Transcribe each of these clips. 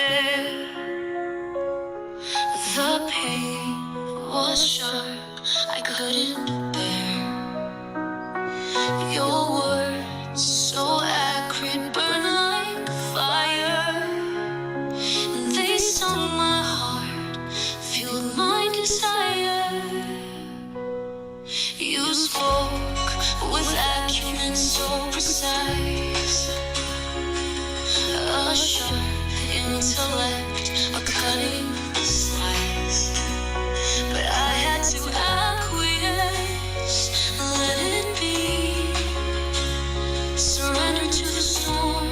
despair. The pain was sharp, I couldn't bear. Your words so acrid, burn like fire. They stung my heart, fueled my desire. You spoke with acumen so precise, a sharp intellect, a cutting slice. But I had to acquiesce, let it be, surrender to the storm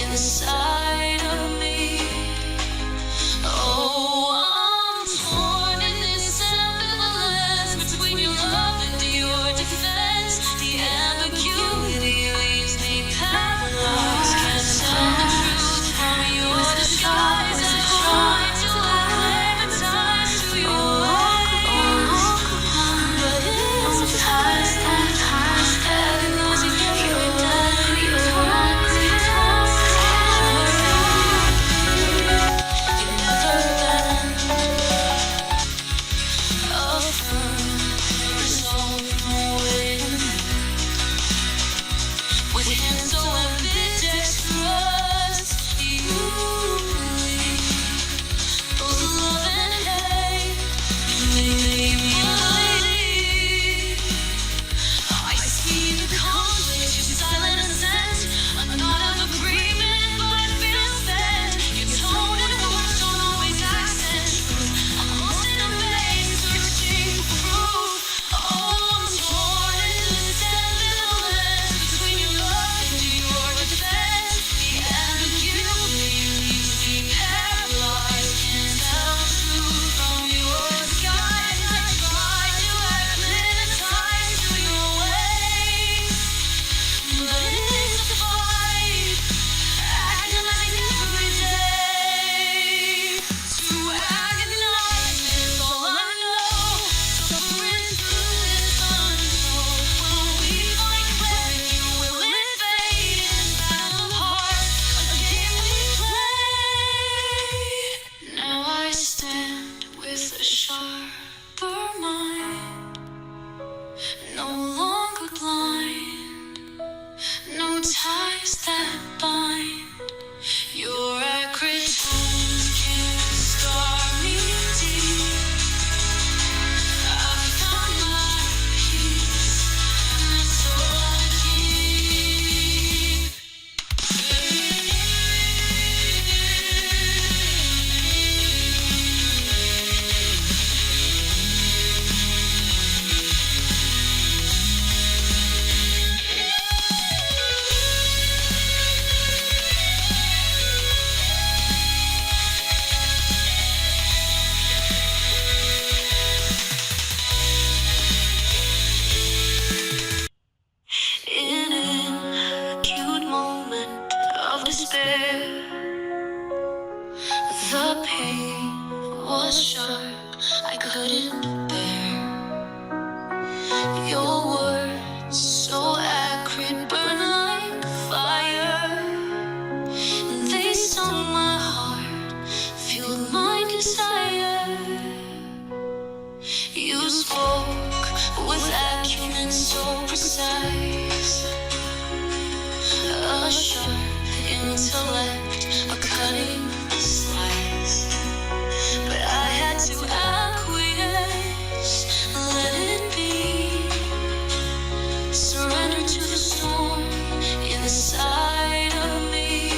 inside of me. Oh, I'm torn in this ambivalence between your love and your defense. The ambiguity leaves me paralyzed. Can't tell the truth from your disguise. I try to acclimatize to your ways, but it's time. Agonizing your identity, you never bend. A firm resolve, no win. With hands so ambidextrous, you lead both love and hate. You made me believe. I see the conflict, your silent assent, a knot of agreement, but it feels bent. Your tone and words don't always accent truth. I'm lost in a maze, searching for proof. Oh, I'm torn in this ambivalence between your love and your defense. The ambiguity leaves me paralyzed. Can't tell the truth from your disguise. I try to acclimatize to your ways, but it's a fight, agonizing every day. To agonize is all I know. Suffering through this untold. Will we find clarity? Will it fade in battle heart? A game we play. Now I stand with a sharper mind, no longer blind. No ties that bind. Your acrid tones can scar me deep. I found my peace, and that's all I keep. In an acute moment of despair, the pain was sharp, I couldn't bear. Your words so acrid, burn like fire. They stung my heart, fueled my desire. You spoke with acumen so precise, a sharp intellect, a cutting slice. But I had to acquiesce, let it be, surrender to the storm inside of me.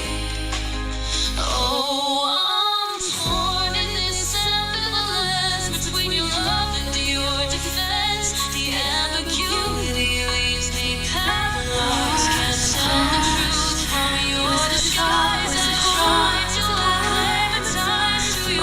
Oh, I'm torn in this ambivalence between your love and your defense. The ambiguity leaves me paralyzed. Can't tell the truth from your disguise. I try to acclimatize to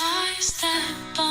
I step on